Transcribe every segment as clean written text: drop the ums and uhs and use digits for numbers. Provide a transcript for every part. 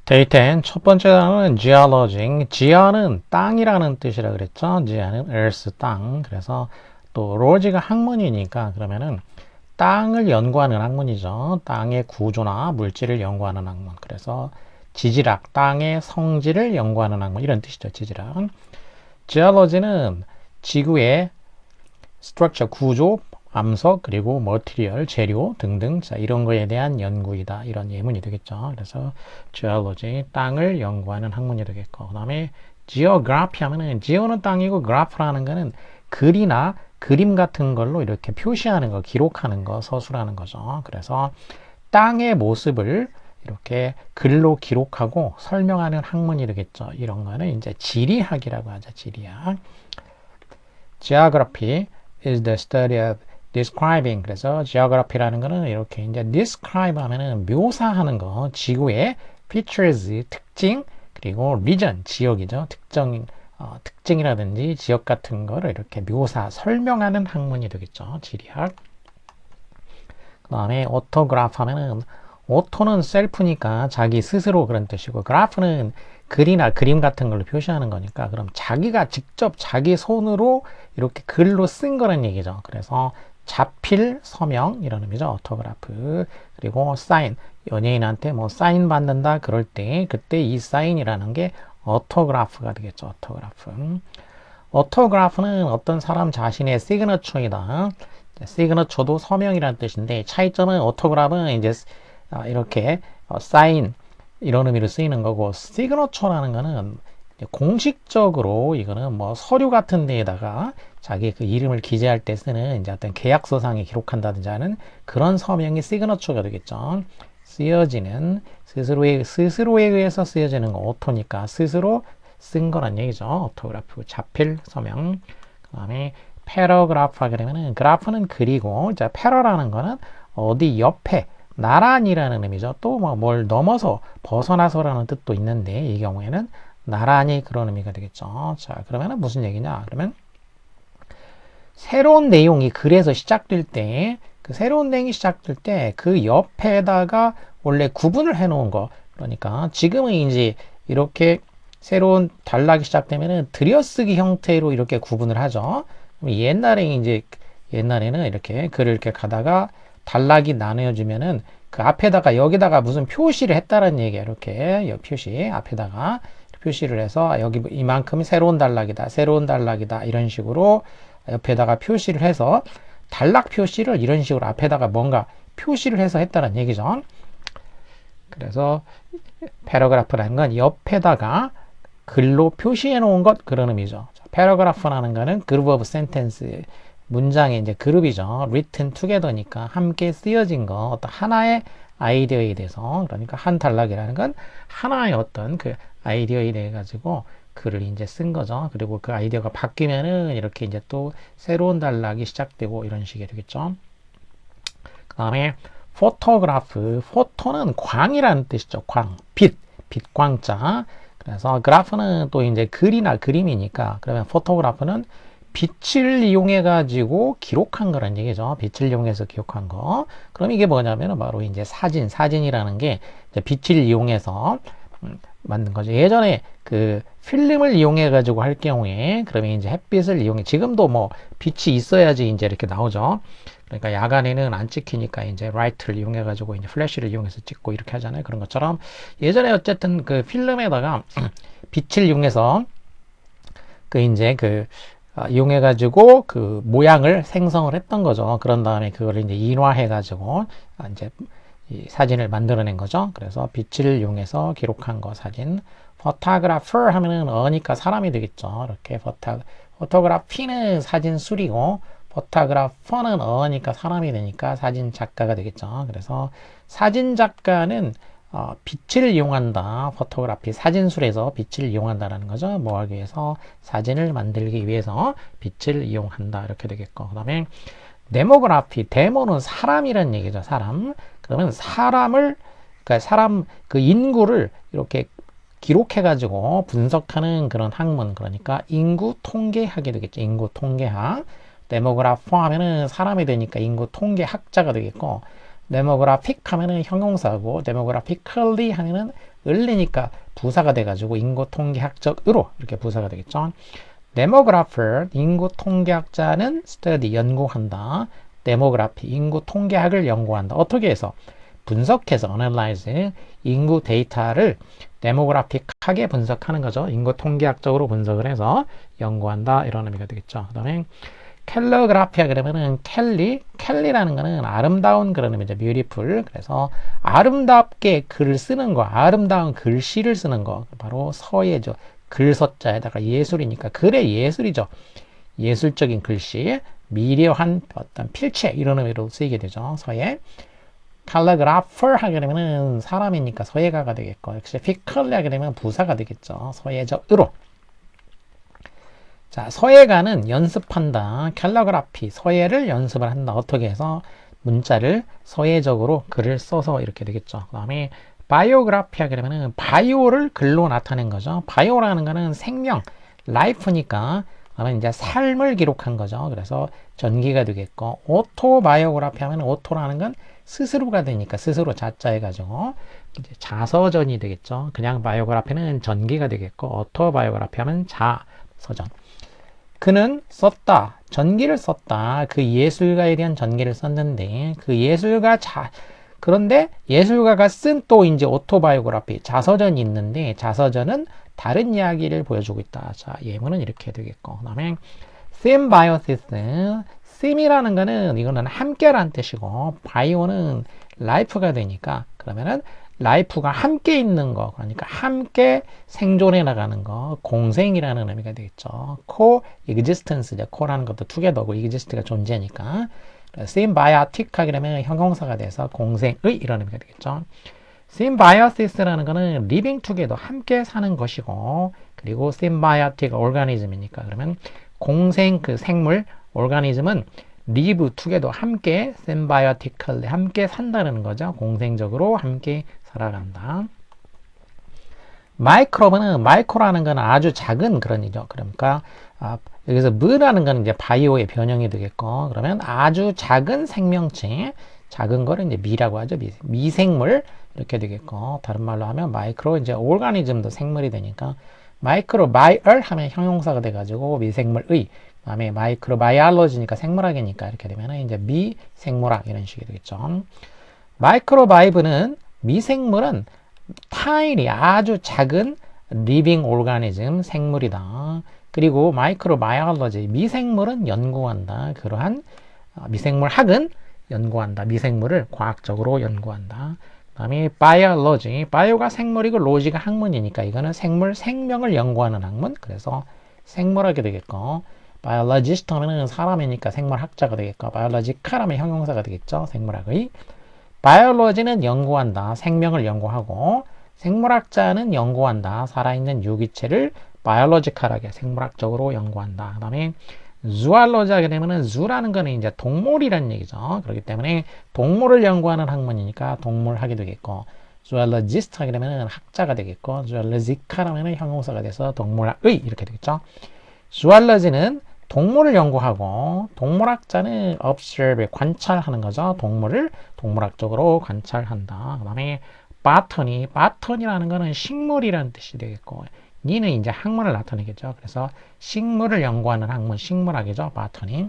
데이터엔 첫 번째 단어는 geology. geo는 땅이라는 뜻이라 그랬죠. geo는 earth, 땅. 그래서 또 로지가 학문이니까 그러면은 땅을 연구하는 학문이죠. 땅의 구조나 물질을 연구하는 학문. 그래서 지질학, 땅의 성질을 연구하는 학문 이런 뜻이죠. 지질학. geology는 지구의 structure, 구조, 암석, 그리고 material, 재료 등등 자, 이런 거에 대한 연구이다. 이런 예문이 되겠죠. 그래서 geology, 땅을 연구하는 학문이 되겠고 그 다음에 geography 하면은 geo는 땅이고 graph라는 거는 글이나 그림 같은 걸로 이렇게 표시하는 거, 기록하는 거, 서술하는 거죠. 그래서 땅의 모습을 이렇게 글로 기록하고 설명하는 학문이 되겠죠. 이런 거는 이제 지리학이라고 하죠. 지리학. Geography is the study of describing. 그래서 geography라는 거는 이렇게 이제 describe 하면은 묘사하는 거, 지구의 features, 특징, 그리고 region, 지역이죠. 특징이라든지 지역 같은 거를 이렇게 묘사, 설명하는 학문이 되겠죠. 지리학. 그 다음에 autograph 하면은 오토는 셀프니까 자기 스스로 그런 뜻이고 그래프는 글이나 그림 같은 걸로 표시하는 거니까 그럼 자기가 직접 자기 손으로 이렇게 글로 쓴 거란 얘기죠. 그래서 자필 서명 이런 의미죠. 오토그래프. 그리고 사인, 연예인한테 뭐 사인 받는다 그럴 때 그때 이 사인이라는 게 오토그래프가 되겠죠. 오토그래프. 오토그래프는 어떤 사람 자신의 시그너처이다. 시그너처도 서명이라는 뜻인데 차이점은 오토그래프는 이제 이렇게 사인 이런 의미로 쓰이는 거고 시그너처라는 거는 공식적으로 이거는 뭐 서류 같은 데에다가 자기 그 이름을 기재할 때 쓰는 이제 어떤 계약서상에 기록한다든지 하는 그런 서명이 시그너처가 되겠죠. 쓰여지는 스스로에 의해서 쓰여지는 거 오토니까 스스로 쓴 거란 얘기죠. 오토그래프 자필 서명. 그 다음에 패러그래프 하게 되면은 그래프는 글이고 자 패러라는 거는 어디 옆에 나란히라는 의미죠. 또 뭐 뭘 넘어서 벗어나서라는 뜻도 있는데 이 경우에는 나란히 그런 의미가 되겠죠. 자 그러면 무슨 얘기냐? 그러면 새로운 내용이 글에서 시작될 때 그 새로운 내용이 시작될 때 그 옆에다가 원래 구분을 해 놓은 거 그러니까 지금은 이제 이렇게 새로운 단락이 시작되면은 들여쓰기 형태로 이렇게 구분을 하죠. 옛날에는 이렇게 글을 이렇게 가다가 단락이 나뉘어지면은 그 앞에다가 여기다가 무슨 표시를 했다는 얘기야. 이렇게 여기 표시 앞에다가 표시를 해서 여기 이만큼 새로운 단락이다 이런 식으로 옆에다가 표시를 해서 단락 표시를 이런 식으로 앞에다가 뭔가 표시를 해서 했다는 얘기죠. 그래서 패러그래프라는 건 옆에다가 글로 표시해 놓은 것 그런 의미죠. 패러그래프라는 거는 그룹 오브 센텐스 문장의 이제 그룹이죠. written together니까 함께 쓰여진 거 어떤 하나의 아이디어에 대해서 그러니까 한 단락이라는 건 하나의 어떤 그 아이디어에 대해 가지고 글을 이제 쓴 거죠. 그리고 그 아이디어가 바뀌면은 이렇게 이제 또 새로운 단락이 시작되고 이런 식이 되겠죠. 그 다음에 포토그래프, 포토는 광이라는 뜻이죠. 광, 빛광자. 그래서 그래프는 또 이제 글이나 그림이니까 그러면 포토그래프는 빛을 이용해 가지고 기록한 거란 얘기죠. 빛을 이용해서 기록한 거. 그럼 이게 뭐냐면 바로 이제 사진이라는 게 빛을 이용해서 만든 거죠. 예전에 그 필름을 이용해 가지고 할 경우에 그러면 이제 햇빛을 이용해 지금도 뭐 빛이 있어야지 이제 이렇게 나오죠. 그러니까 야간에는 안 찍히니까 이제 라이트를 이용해 가지고 이제 플래시를 이용해서 찍고 이렇게 하잖아요. 그런 것처럼 예전에 어쨌든 그 필름에다가 빛을 이용해서 그 이제 이용해 가지고 그 모양을 생성을 했던 거죠. 그런 다음에 그거를 이제 인화해 가지고 이제 이 사진을 만들어낸 거죠. 그래서 빛을 이용해서 기록한 거 사진. 포토그래퍼 하면은 어니까 사람이 되겠죠. 이렇게 포토그래피는 사진술이고 포토그래퍼는 어니까 사람이 되니까 사진 작가가 되겠죠. 그래서 사진 작가는 빛을 이용한다. 포토그래피 사진술에서 빛을 이용한다라는 거죠. 뭐 하기 위해서 사진을 만들기 위해서 빛을 이용한다. 이렇게 되겠고. 그다음에 데모그래피 데모는 사람이란 얘기죠. 사람. 그러면 그러니까 사람 그 인구를 이렇게 기록해 가지고 분석하는 그런 학문 그러니까 인구 통계학이 되겠죠. 인구 통계학. 데모그래퍼 하면은 사람이 되니까 인구 통계학자가 되겠고 demographic 하면은 형용사고 demographically 하면은 을리니까 부사가 돼가지고 인구 통계학적으로 이렇게 부사가 되겠죠. demographer 인구 통계학자는 study 연구한다. demography 인구 통계학을 연구한다. 어떻게 해서 분석해서 analyze 인구 데이터를 demographic하게 분석하는 거죠. 인구 통계학적으로 분석을 해서 연구한다 이런 의미가 되겠죠. 그다음에 캘러그라피아 그러면은 캘리라는 거는 아름다운 그런 의미죠. beautiful. 그래서 아름답게 글을 쓰는 거, 아름다운 글씨를 쓰는 거 바로 서예죠. 글서자에다가 예술이니까 글의 예술이죠. 예술적인 글씨, 미려한 어떤 필체 이런 의미로 쓰이게 되죠. 서예. 칼리그라퍼 하게 되면은 사람이니까 서예가가 되겠고, 역시 피컬리 하게 되면 부사가 되겠죠. 서예적으로. 자, 서예가는 연습한다. 캘러그라피, 서예를 연습을 한다. 어떻게 해서 문자를 서예적으로 글을 써서 이렇게 되겠죠. 그 다음에 바이오그라피 하게 되면은 바이오를 글로 나타낸 거죠. 바이오라는 거는 생명, 라이프니까 그러면 이제 삶을 기록한 거죠. 그래서 전기가 되겠고, 오토바이오그라피 하면 오토라는 건 스스로가 되니까 스스로 자자해 가지고 이제 자서전이 되겠죠. 그냥 바이오그라피는 전기가 되겠고, 오토바이오그라피 하면 자서전. 그는 썼다. 전기를 썼다. 그 예술가에 대한 전기를 썼는데 그런데 예술가가 쓴 또 이제 오토바이오그래피 자서전이 있는데 자서전은 다른 이야기를 보여주고 있다. 자, 예문은 이렇게 되겠고. 그다음에 symbiosis. sim이라는 거는 이거는 함께라는 뜻이고 바이오는 life가 되니까 그러면은 라이프가 함께 있는 거, 그러니까 함께 생존해 나가는 거, 공생이라는 의미가 되겠죠. co-existence죠. co라는 것도 together고 exist가 존재니까. symbiotic 하게 되면 형용사가 돼서 공생의 이런 의미가 되겠죠. symbiosis라는 거는 living together, 함께 사는 것이고, 그리고 symbiotic organism이니까 그러면 공생 그 생물, organism은 live together, 함께 symbiotically, 함께 산다는 거죠. 공생적으로 함께 살아간다. 마이크로브는 마이크로라는 건 아주 작은 그런 이죠. 그러니까 여기서 무라는 건 이제 바이오의 변형이 되겠고, 그러면 아주 작은 생명체, 작은 거를 이제 미라고 하죠. 미생물 이렇게 되겠고, 다른 말로 하면 마이크로 이제 오르가니즘도 생물이 되니까 마이크로 바이얼 하면 형용사가 돼가지고 미생물의, 그다음에 마이크로바이올로지니까 생물학이니까 이렇게 되면 이제 미생물학 이런 식이 되겠죠. 마이크로바이브는 미생물은 타인이 아주 작은 리빙 오르가니즘 생물이다. 그리고 마이크로바이올로지 미생물은 연구한다. 그러한 미생물학은 연구한다. 미생물을 과학적으로 연구한다. 그다음에 바이올로지, 바이오가 생물이고 로지가 학문이니까 이거는 생명을 연구하는 학문. 그래서 생물학이 되겠고, 바이올로지스트 하면은 사람이니까 생물학자가 되겠고, 바이올로지칼 하면 형용사가 되겠죠. 생물학의. 바이올로지는 연구한다. 생명을 연구하고, 생물학자는 연구한다. 살아있는 유기체를 바이올로지칼하게 생물학적으로 연구한다. 그 다음에 주알로지 하게 되면은 주라는 거는 이제 동물이라는 얘기죠. 그렇기 때문에 동물을 연구하는 학문이니까 동물학이 되겠고, 주알로지스트 하게 되면은 학자가 되겠고, 주알로지칼 하면은 형용사가 돼서 동물학의 이렇게 되겠죠. 주알로지는 동물을 연구하고, 동물학자는 observe, 관찰하는 거죠. 동물을 동물학적으로 관찰한다. 그 다음에 바터니라는 거는 식물이라는 뜻이 되겠고, 니는 이제 학문을 나타내겠죠. 그래서 식물을 연구하는 학문, 식물학이죠. 바터니.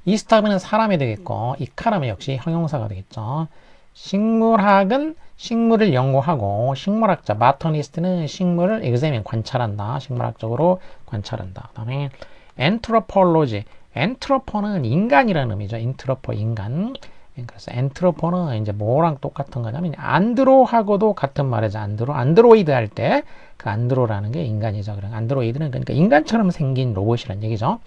이스타브는 사람이 되겠고, 이카라면 역시 형용사가 되겠죠. 식물학은 식물을 연구하고, 식물학자, 바터니스트는 식물을 examine, 관찰한다. 식물학적으로 관찰한다. 그 다음에 엔트로폴로지, 엔트로포는 인간이라는 의미죠. 인트로포, 인간. 그래서 엔트로포는 이제 뭐랑 똑같은 거냐면 안드로하고도 같은 말이죠. 안드로이드 할 때 그 안드로라는 게 인간이죠. 그러니까 안드로이드는 그러니까 인간처럼 생긴 로봇이란 얘기죠.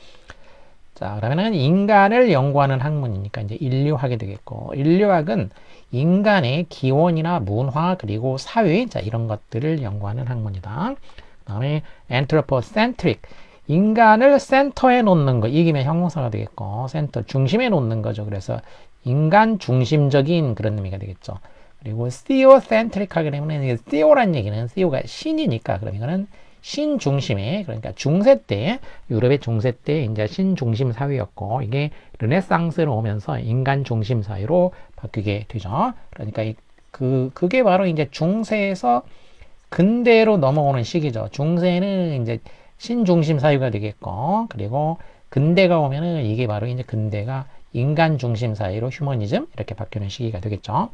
자, 그러면은 인간을 연구하는 학문이니까 이제 인류학이 되겠고, 인류학은 인간의 기원이나 문화 그리고 사회, 자, 이런 것들을 연구하는 학문이다. 그다음에 anthropocentric, 인간을 센터에 놓는 거, 이기면 형용사가 되겠고, 센터 중심에 놓는 거죠. 그래서 인간 중심적인 그런 의미가 되겠죠. 그리고 theocentric 하게 되면 theo란 얘기는 theo가 신이니까 그럼 이거는 신중심의, 그러니까 중세 때, 유럽의 중세 때 이제 신중심 사회였고, 이게 르네상스로 오면서 인간 중심 사회로 바뀌게 되죠. 그러니까 그게 바로 이제 중세에서 근대로 넘어오는 시기죠. 중세는 이제 신중심 사회가 되겠고, 그리고 근대가 오면은 이게 바로 이제 근대가 인간 중심 사회로 휴머니즘 이렇게 바뀌는 시기가 되겠죠.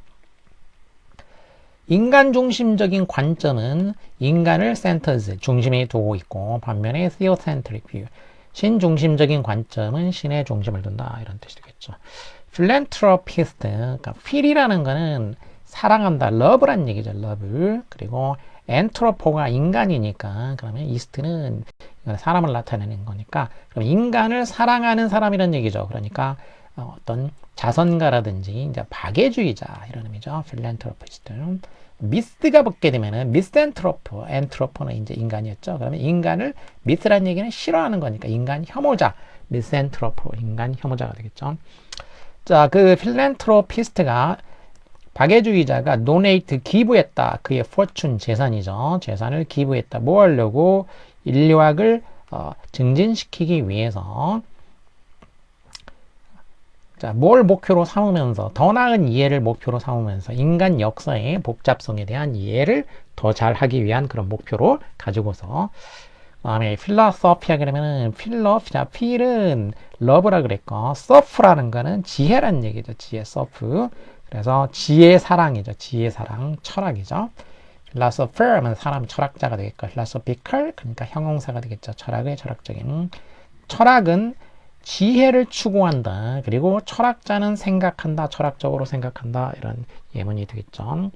인간 중심적인 관점은 인간을 센터즈, 중심에 두고 있고, 반면에 theocentric view, 신중심적인 관점은 신의 중심을 둔다, 이런 뜻이 되겠죠. philanthropist, 그러니까 필이라는 거는 사랑한다, love란 얘기죠, love. 그리고 anthropo가 인간이니까, 그러면 ist는 사람을 나타내는 거니까, 그럼 인간을 사랑하는 사람이란 얘기죠. 그러니까 어떤 자선가라든지 이제 박애주의자 이런 의미죠. philanthropist. 미스가 붙게 되면은 미스앤트로프, 엔트로프는 이제 인간이었죠. 그러면 인간을 미스란 얘기는 싫어하는 거니까 인간 혐오자, 미스앤트로프, 인간 혐오자가 되겠죠. 자, 그 필란트로피스트가 박애주의자가 donate, 기부했다. 그의 fortune, 재산이죠. 재산을 기부했다. 뭐 하려고? 인류학을 증진시키기 위해서. 자, 뭘 목표로 삼으면서, 더 나은 이해를 목표로 삼으면서 인간 역사의 복잡성에 대한 이해를 더 잘하기 위한 그런 목표로 가지고서, 그다음에 필로소피 하게 되면은 자, 필은 러브라 그랬고, 서프라는 거는 지혜란 얘기죠. 지혜, 서프. 그래서 지혜 사랑이죠. 지혜 사랑, 철학이죠. 필로소퍼는 사람 철학자가 되겠고, 필로소피컬 그러니까 형용사가 되겠죠. 철학의 철학적인. 철학은 지혜를 추구한다. 그리고 철학자는 생각한다. 철학적으로 생각한다. 이런 예문이 되겠죠.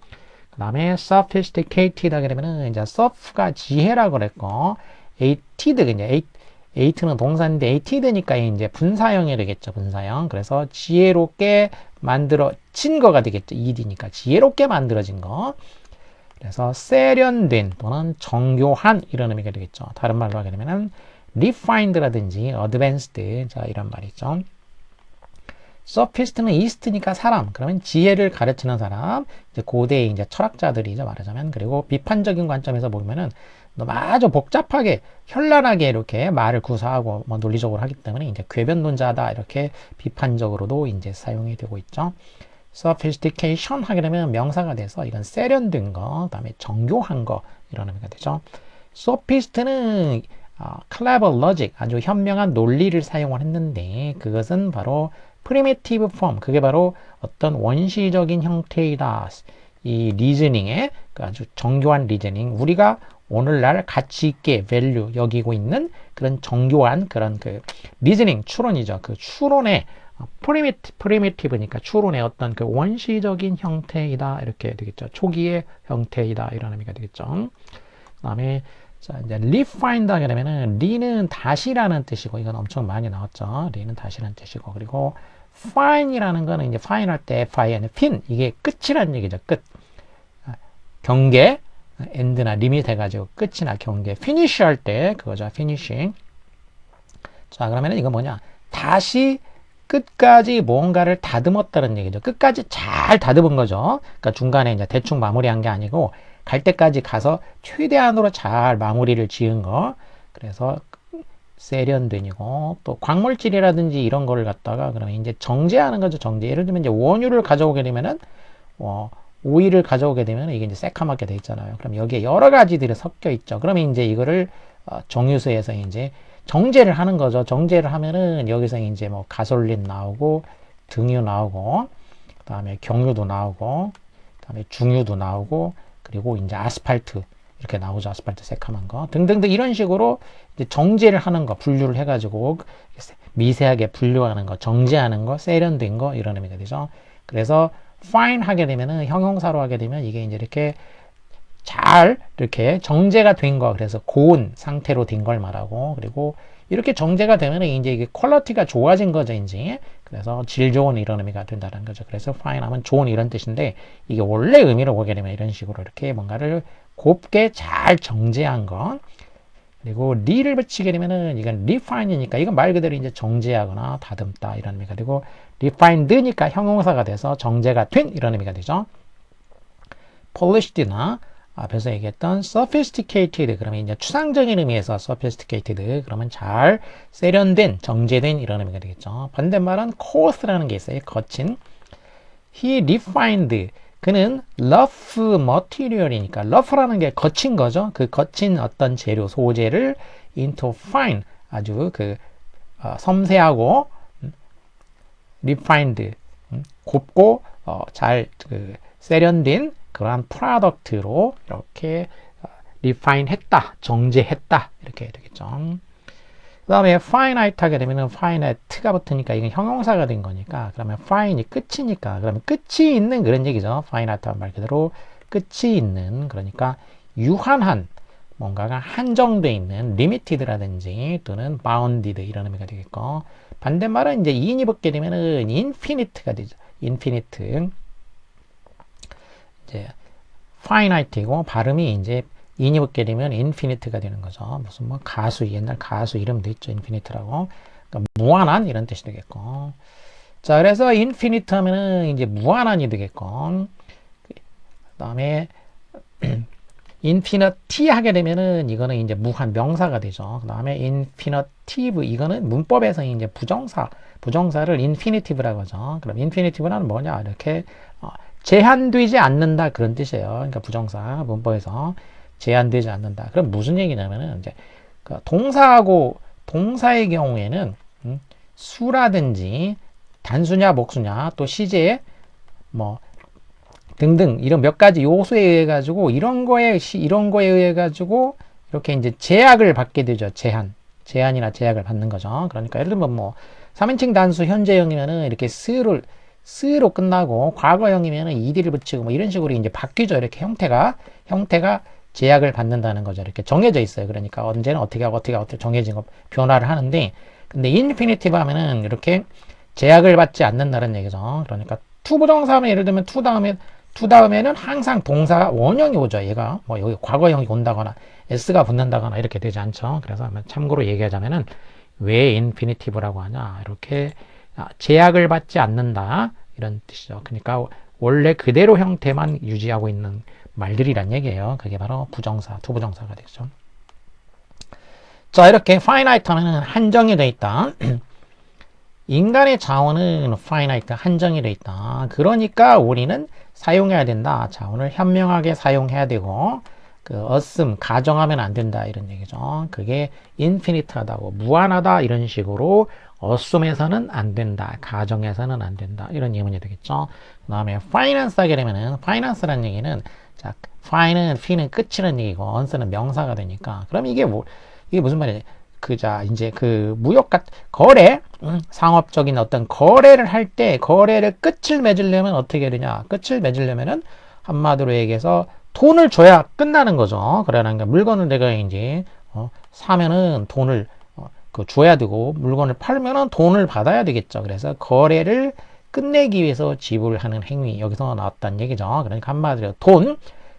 그 다음에 sophisticated 하게 되면은 이제 soph가 지혜라고 그랬고, aided, 이제 aid는 동사인데 aided니까 이제 분사형이 되겠죠. 분사형. 그래서 지혜롭게 만들어진 거가 되겠죠. ed니까 지혜롭게 만들어진 거. 그래서 세련된 또는 정교한 이런 의미가 되겠죠. 다른 말로 하게 되면은 refined라든지 advanced, 자, 이런 말이죠. sophist는 east니까 사람, 그러면 지혜를 가르치는 사람, 이제 고대의 이제 철학자들이죠, 말하자면. 그리고 비판적인 관점에서 보면은 너무 아주 복잡하게 현란하게 이렇게 말을 구사하고 뭐 논리적으로 하기 때문에 이제 궤변론자다 이렇게 비판적으로도 이제 사용이 되고 있죠. sophistication 하게 되면 명사가 돼서 이건 세련된 거, 그다음에 정교한 거 이런 의미가 되죠. sophist는 clever logic, 아주 현명한 논리를 사용을 했는데 그것은 바로 primitive form, 그게 바로 어떤 원시적인 형태이다. 이 리즈닝의 아주 정교한 리즈닝, 우리가 오늘날 가치 있게 value 여기고 있는 그런 정교한 그런 그 리즈닝, 추론이죠. 그 추론의 primitive니까 추론의 어떤 그 원시적인 형태이다 이렇게 되겠죠. 초기의 형태이다 이런 의미가 되겠죠. 그 다음에 자, 이제 refined 하게 되면은 re는 다시라는 뜻이고, 이건 엄청 많이 나왔죠. re는 다시라는 뜻이고, 그리고 fine이라는 거는 이제 fine 할 때 fine, fin, 이게 끝이라는 얘기죠. 끝. 경계, end나 limit 해가지고 끝이나 경계. finish 할 때 그거죠. finishing. 자, 그러면은 이거 뭐냐? 다시 끝까지 뭔가를 다듬었다는 얘기죠. 끝까지 잘 다듬은 거죠. 그러니까 중간에 이제 대충 마무리한 게 아니고, 갈 때까지 가서 최대한으로 잘 마무리를 지은 거. 그래서 세련된이고, 또 광물질이라든지 이런 거를 갖다가 그러면 이제 정제하는 거죠. 정제. 예를 들면 이제 원유를 가져오게 되면은 오일을 가져오게 되면 이게 이제 새카맣게 돼 있잖아요. 그럼 여기에 여러 가지들이 섞여 있죠. 그러면 이제 이거를 정유소에서 이제 정제를 하는 거죠. 정제를 하면은 여기서 이제 뭐 가솔린 나오고 등유 나오고, 그다음에 경유도 나오고, 그다음에 중유도 나오고, 그리고 이제 아스팔트 이렇게 나오죠. 아스팔트 새카만 거 등등등 이런 식으로 이제 정제를 하는 거, 분류를 해가지고 미세하게 분류하는 거, 정제하는 거, 세련된 거 이런 의미가 되죠. 그래서 fine 하게 되면은 형용사로 하게 되면 이게 이제 이렇게 잘 이렇게 정제가 된 거, 그래서 고운 상태로 된 걸 말하고, 그리고 이렇게 정제가 되면 이제 이게 퀄리티가 좋아진 거죠, 이제. 그래서 질 좋은 이런 의미가 된다는 거죠. 그래서 fine 하면 좋은 이런 뜻인데, 이게 원래 의미로 보게 되면 이런 식으로 이렇게 뭔가를 곱게 잘 정제한 거. 그리고 re를 붙이게 되면은 이건 refine이니까 이건 말 그대로 이제 정제하거나 다듬다 이런 의미가 되고, refined니까 형용사가 돼서 정제가 된 이런 의미가 되죠. polished나 앞에서 얘기했던 sophisticated 그러면 이제 추상적인 의미에서 sophisticated 그러면 잘 세련된 정제된 이런 의미가 되겠죠. 반대말은 coarse라는 게 있어요. 거친. He refined 그는 rough material이니까 rough라는 게 거친 거죠. 그 거친 어떤 재료 소재를 into fine 아주 그 섬세하고 refined 곱고 잘 그 세련된 그러한 프로덕트로 이렇게 refine 했다, 정제했다 이렇게 되겠죠. 그 다음에 finite 하게 되면은 finite가 붙으니까 이건 형용사가 된 거니까 그러면 fine이 끝이니까 그러면 끝이 있는 그런 얘기죠. finite한 말 그대로 끝이 있는 그러니까 유한한 뭔가가 한정돼 있는 limited라든지 또는 bounded 이런 의미가 되겠고 반대말은 이제 in이 붙게 되면은 infinite가 되죠. infinite 이제 finite이고 발음이 이제 in이 붙게 되면 infinite가 되는 거죠. 무슨 뭐 가수 옛날 가수 이름도 있죠. infinite라고 그러니까 무한한 이런 뜻이 되겠고 자 그래서 infinite 하면은 이제 무한한이 되겠고 그 다음에 infinity 하게 되면은 이거는 이제 무한 명사가 되죠. 그 다음에 infinitive 이거는 문법에서 이제 부정사를 infinitive라고 하죠. 그럼 infinitive는 뭐냐 이렇게 제한되지 않는다 그런 뜻이에요. 그러니까 부정사 문법에서 제한되지 않는다. 그럼 무슨 얘기냐면은 이제 그 동사의 경우에는 수라든지 단수냐 복수냐 또 시제 뭐 등등 이런 몇 가지 요소에 의해 가지고 이런 거에 의해 가지고 이렇게 이제 제약을 받게 되죠. 제한이나 제약을 받는 거죠. 그러니까 예를 들면 뭐 3인칭 단수 현재형이면은 이렇게 스로 끝나고 과거형이면은 ed를 붙이고 뭐 이런 식으로 이제 바뀌죠. 이렇게 형태가 제약을 받는다는 거죠. 이렇게 정해져 있어요. 그러니까 언제는 어떻게 하고 정해진 거 변화를 하는데 근데 infinitive 하면은 이렇게 제약을 받지 않는다는 얘기죠. 그러니까 to 부정사 하면 예를 들면 to 다음에는 항상 동사 원형이 오죠. 얘가 뭐 여기 과거형이 온다거나 s가 붙는다거나 이렇게 되지 않죠. 그래서 참고로 얘기하자면은 왜 infinitive라고 하냐 이렇게 제약을 받지 않는다 이런 뜻이죠. 그러니까 원래 그대로 형태만 유지하고 있는 말들이란 얘기예요. 그게 바로 부정사, 투부정사가 되죠. 자 이렇게 finite 하면 한정이 되어 있다. 인간의 자원은 finite, 한정이 되어 있다. 그러니까 우리는 사용해야 된다. 자원을 현명하게 사용해야 되고 그 assume, 가정하면 안 된다 이런 얘기죠. 그게 infinite하다고 무한하다 이런 식으로 assume에서는 안 된다. 가정해서는 안 된다. 이런 예문이 되겠죠. 그 다음에 finance 하게 되면은 finance라는 얘기는 자, fine은 끝이라는 얘기고 once는 명사가 되니까 그럼 이게 무슨 말이에요? 이제 그 거래, 상업적인 어떤 거래를 할 때 거래를 끝을 맺으려면 어떻게 해야 되냐? 끝을 맺으려면은 한마디로 얘기해서 돈을 줘야 끝나는 거죠. 그러니까 물건을 내가 이제 사면은 돈을 줘야 되고 물건을 팔면은 돈을 받아야 되겠죠. 그래서 거래를 끝내기 위해서 지불하는 행위 여기서 나왔다는 얘기죠. 그러니까 한마디로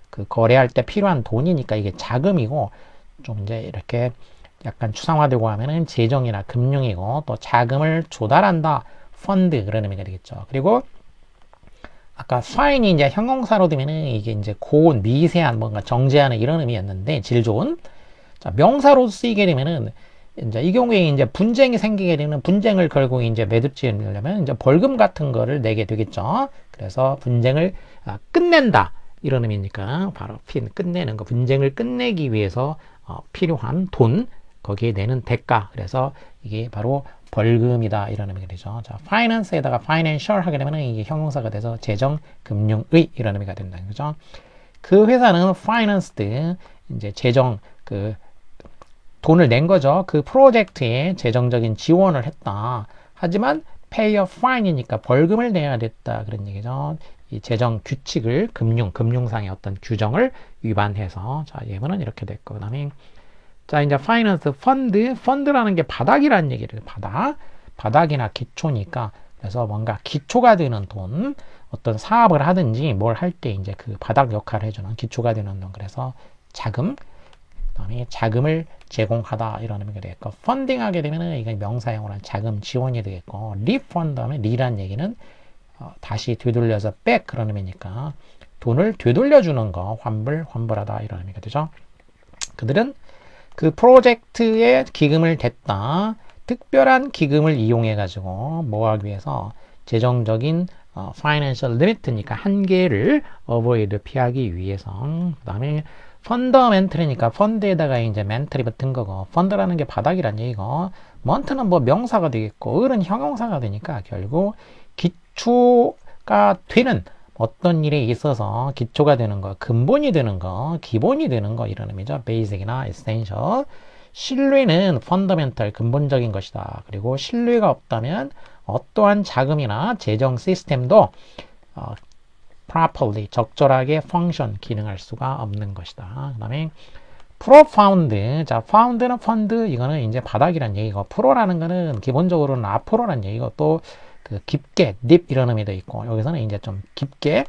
그 거래할 때 필요한 돈이니까 이게 자금이고 좀 이제 이렇게 약간 추상화되고 하면은 재정이나 금융이고 또 자금을 조달한다 펀드 그런 의미가 되겠죠. 그리고 아까 fine이 이제 형용사로 되면은 이게 이제 고운 미세한 뭔가 정제하는 이런 의미였는데 질 좋은 자 명사로 쓰이게 되면은 이제 이 경우에 이제 분쟁이 생기게 되면 분쟁을 걸고 이제 매듭지으려면 이제 벌금 같은 거를 내게 되겠죠. 그래서 분쟁을 끝낸다 이런 의미니까 바로 끝내는 거 분쟁을 끝내기 위해서 필요한 돈 거기에 내는 대가 그래서 이게 바로 벌금이다 이런 의미가 되죠. 자, finance에다가 financial 하게 되면 이게 형용사가 돼서 재정, 금융의 이런 의미가 된다는 거죠. 그 회사는 financed 이제 재정 돈을 낸 거죠. 그 프로젝트에 재정적인 지원을 했다. 하지만 pay a fine이니까 벌금을 내야 됐다 그런 얘기죠. 이 재정 규칙을 금융상의 어떤 규정을 위반해서 자 예문은 이렇게 됐고 그다음에 자 이제 파이낸스 펀드라는 게 바닥이라는 얘기를 바닥이나 기초니까 그래서 뭔가 기초가 되는 돈 어떤 사업을 하든지 뭘 할 때 이제 그 바닥 역할을 해주는 기초가 되는 돈 그래서 자금 그다음에 자금을 제공하다 이런 의미가 되겠고 펀딩하게 되면은 이게 명사형으로 자금 지원이 되겠고 리펀드 하면 리란 얘기는 다시 되돌려서 백 그런 의미니까 돈을 되돌려주는 거, 환불하다 이런 의미가 되죠. 그들은 그 프로젝트에 기금을 댔다. 특별한 기금을 이용해 가지고 뭐 하기 위해서 재정적인 financial limit니까 한계를 avoid 피하기 위해서. 그다음에 fundamental이니까 펀드에다가 이제 mental이 붙은 거고, 펀드라는 게 바닥이란 얘기고, mont는 뭐 명사가 되겠고, 을은 형용사가 되니까 결국 기초가 되는 어떤 일에 있어서 기초가 되는 거, 근본이 되는 거, 기본이 되는 거 이런 의미죠. basic이나 essential. 신뢰는 fundamental, 근본적인 것이다. 그리고 신뢰가 없다면 어떠한 자금이나 재정 시스템도 properly, 적절하게 function, 기능할 수가 없는 것이다. 그 다음에 profound. 자, found는 펀드, 이거는 이제 바닥이란 얘기고, pro라는 거는 기본적으로는 앞으로란 얘기고, 또 그 깊게, deep 이런 의미도 있고, 여기서는 이제 좀 깊게,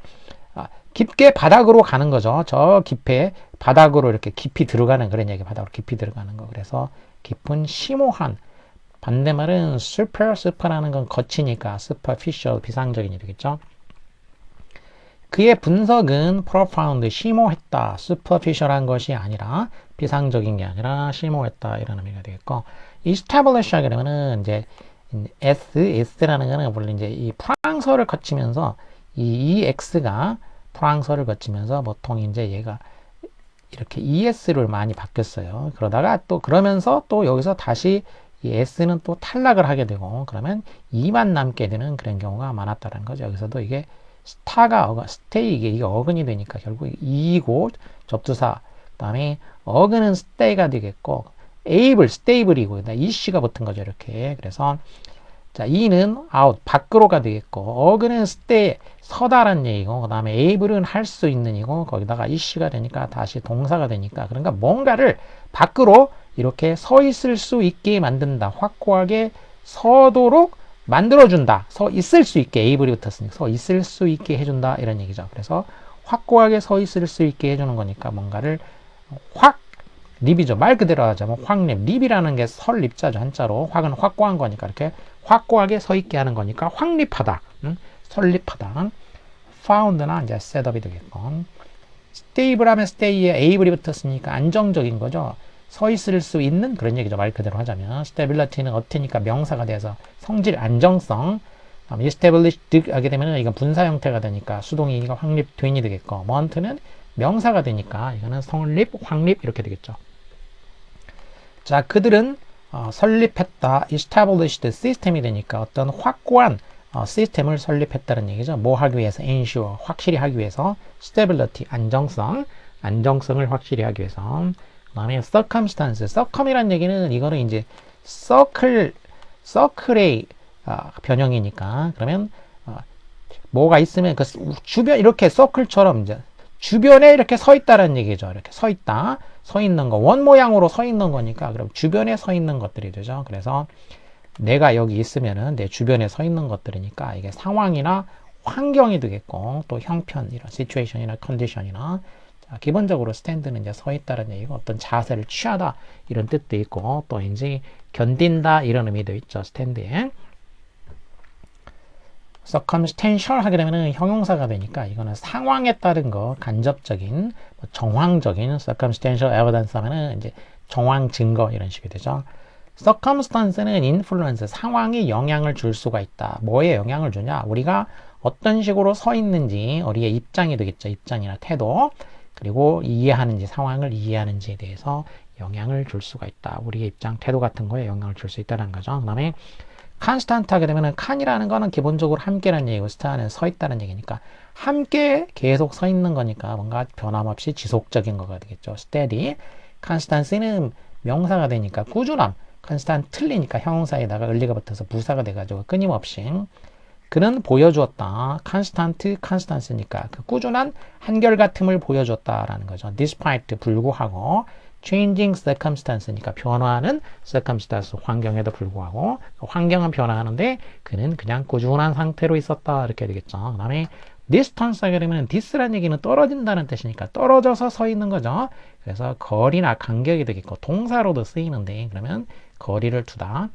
깊게 바닥으로 가는 거죠. 저 깊이 바닥으로 이렇게 깊이 들어가는 그런 얘기, 바닥으로 깊이 들어가는 거. 그래서 깊은 심오한, 반대말은 super라는 건 거치니까 superficial, 비상적인 일이겠죠. 그의 분석은 profound, 심오했다. superficial한 것이 아니라, 비상적인 게 아니라 심오했다. 이런 의미가 되겠고, establish 하게 되면은 이제 S라는 거는 원래 이제 이 프랑스어를 거치면서 이 X가 프랑스어를 거치면서 보통 이제 얘가 이렇게 ES를 많이 바뀌었어요. 그러다가 또 그러면서 또 여기서 다시 이 S는 또 탈락을 하게 되고, 그러면 E만 남게 되는 그런 경우가 많았다는 거죠. 여기서도 이게 스타가 스테이, 이게 어근이 되니까 결국 E고 접두사, 그 다음에 어근은 stay가 되겠고, able, stable이고, EC가 붙은 거죠. 이렇게. 그래서 자, E는 out, 밖으로가 되겠고, 어근은 stay, 서다라는 얘기고, 그 다음에 able은 할 수 있는 이고, 거기다가 EC가 되니까 다시 동사가 되니까, 그러니까 뭔가를 밖으로 이렇게 서 있을 수 있게 만든다. 확고하게 서도록 만들어준다. 서 있을 수 있게, able이 붙었으니까 서 있을 수 있게 해준다. 이런 얘기죠. 그래서 확고하게 서 있을 수 있게 해주는 거니까 뭔가를 확, 립이죠. 말 그대로 하자면 확립. 립이라는 게 설립자죠. 한자로. 확은 확고한 거니까 이렇게 확고하게 서 있게 하는 거니까 확립하다. 설립하다. found나 이제 setup이 되겠고. stable 하면 stay에 able이 붙었으니까 안정적인 거죠. 서 있을 수 있는 그런 얘기죠. 말 그대로 하자면. stability는 어태니까 명사가 돼서 성질, 안정성. established 하게 되면 이건 분사 형태가 되니까 수동이가 확립된이 되겠고, mont는 명사가 되니까 이거는 성립, 확립 이렇게 되겠죠. 자, 그들은 설립했다. established 시스템이 되니까 어떤 확고한 시스템을 설립했다는 얘기죠. 뭐 하기 위해서? ensure, 확실히 하기 위해서. stability, 안정성을 확실히 하기 위해서. 그 다음에 circumstance, circum이란 얘기는 이거는 이제 circle의 변형이니까, 그러면 뭐가 있으면 그 주변 이렇게 서클처럼 이제 주변에 이렇게 서 있다는 얘기죠. 이렇게 서 있다. 서 있는 거. 원 모양으로 서 있는 거니까 그럼 주변에 서 있는 것들이 되죠. 그래서 내가 여기 있으면은 내 주변에 서 있는 것들이니까 이게 상황이나 환경이 되겠고, 또 형편, 이런 situation이나 condition이나, 자, 기본적으로 stand는 이제 서 있다는 얘기고, 어떤 자세를 취하다 이런 뜻도 있고, 또 이제 견딘다 이런 의미도 있죠. stand에. circumstantial 하게 되면은 형용사가 되니까 이거는 상황에 따른 거, 간접적인, 정황적인 circumstantial evidence 하면은 이제 정황 증거 이런 식이 되죠. circumstance는 influence, 상황이 영향을 줄 수가 있다. 뭐에 영향을 주냐? 우리가 어떤 식으로 서 있는지, 우리의 입장이 되겠죠. 입장이나 태도. 그리고 이해하는지, 상황을 이해하는지에 대해서 영향을 줄 수가 있다. 우리의 입장, 태도 같은 거에 영향을 줄 수 있다는 거죠. 그 다음에 constant 하게 되면은 칸이라는 거는 기본적으로 함께라는 얘기고, 스타는 서 있다는 얘기니까 함께 계속 서 있는 거니까 뭔가 변함없이 지속적인 거가 되겠죠. steady. constancy는 명사가 되니까 꾸준함. constant 틀리니까 형용사에다가 을리가 붙어서 부사가 돼가지고 끊임없이. 그는 보여주었다. constant, constancy니까 그 꾸준한 한결같음을 보여줬다라는 거죠. despite, 불구하고. changing circumstance니까 변화하는 circumstance, 환경에도 불구하고. 환경은 변화하는데 그는 그냥 꾸준한 상태로 있었다. 이렇게 되겠죠. 그 다음에 distance 하게 되면 this라는 얘기는 떨어진다는 뜻이니까 떨어져서 서 있는 거죠. 그래서 거리나 간격이 되겠고, 동사로도 쓰이는데 그러면 거리를 두다.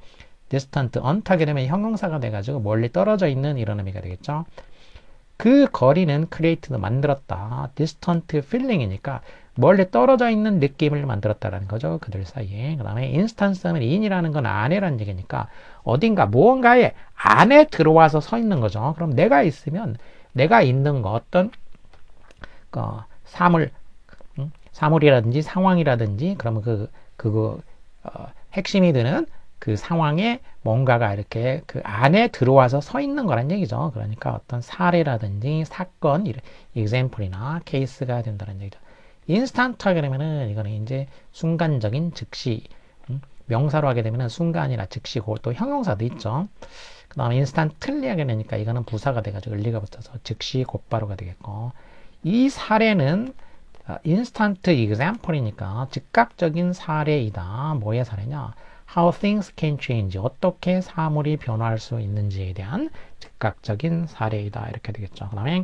distant, un타게 되면 형용사가 돼가지고 멀리 떨어져 있는 이런 의미가 되겠죠. 그 거리는 create는 만들었다. distant feeling이니까 멀리 떨어져 있는 느낌을 만들었다라는 거죠. 그들 사이에. 그 다음에 instance는 in이라는 건 안에라는 얘기니까 어딘가 무언가의 안에 들어와서 서 있는 거죠. 그럼 내가 있으면 내가 있는 거 어떤 사물이라든지 상황이라든지 그러면 핵심이 되는 그 상황에 뭔가가 이렇게 그 안에 들어와서 서 있는 거란 얘기죠. 그러니까 어떤 사례라든지 사건, example이나 케이스가 된다는 얘기죠. 인스턴트 하게 되면은 이거는 이제 순간적인 즉시, 명사로 하게 되면은 순간이나 즉시고 또 형용사도 있죠. 그 다음에 인스턴트리 하게 되니까 이거는 부사가 돼가지고 을리가 붙어서 즉시 곧바로가 되겠고, 이 사례는 인스턴트 example이니까 즉각적인 사례이다. 뭐의 사례냐? How things can change. 어떻게 사물이 변화할 수 있는지에 대한 즉각적인 사례이다. 이렇게 되겠죠. 그 다음에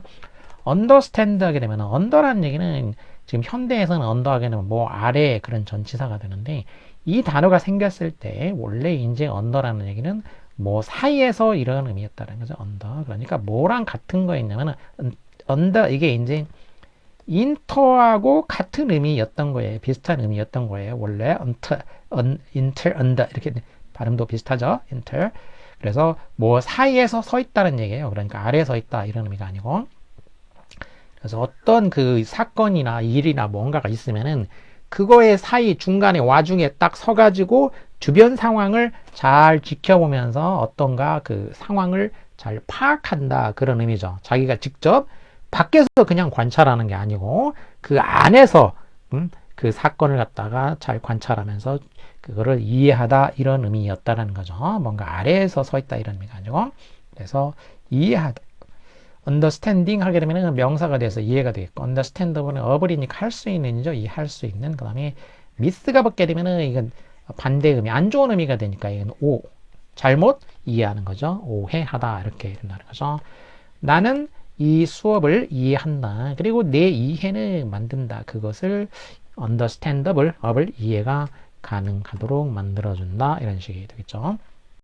understand 하게 되면 under라는 얘기는 지금 현대에서는 under 하게 되면 뭐 아래 그런 전치사가 되는데 이 단어가 생겼을 때 원래 이제 under라는 얘기는 뭐 사이에서 이런 의미였다는 거죠. under. 그러니까 뭐랑 같은 거였냐면은 under 이게 이제 인터하고 같은 의미였던 거예요. 비슷한 의미였던 거예요. 원래 inter, under 이렇게 발음도 비슷하죠. inter. 그래서 뭐 사이에서 서 있다는 얘기예요. 그러니까 아래에 서 있다 이런 의미가 아니고. 그래서 어떤 그 사건이나 일이나 뭔가가 있으면은 그거의 사이 중간에 와중에 딱 서가지고 주변 상황을 잘 지켜보면서 어떤가 그 상황을 잘 파악한다 그런 의미죠. 자기가 직접 밖에서 그냥 관찰하는 게 아니고 그 안에서 그 사건을 갖다가 잘 관찰하면서 그거를 이해하다 이런 의미였다라는 거죠. 뭔가 아래에서 서 있다 이런 의미가 아니고. 그래서 이해하다. understanding 하게 되면 명사가 돼서 이해가 되겠고, understandable은 어블이니까 할 수 있는이죠. 이해할 수 있는. 그 다음에 miss가 붙게 되면은 이건 반대 의미, 안 좋은 의미가 되니까 이건 잘못 이해하는 거죠. 오해하다 이렇게 된다는 거죠. 나는 이 수업을 이해한다. 그리고 내 이해는 만든다. 그것을 understandable, 업을 이해가 가능하도록 만들어준다. 이런 식이 되겠죠.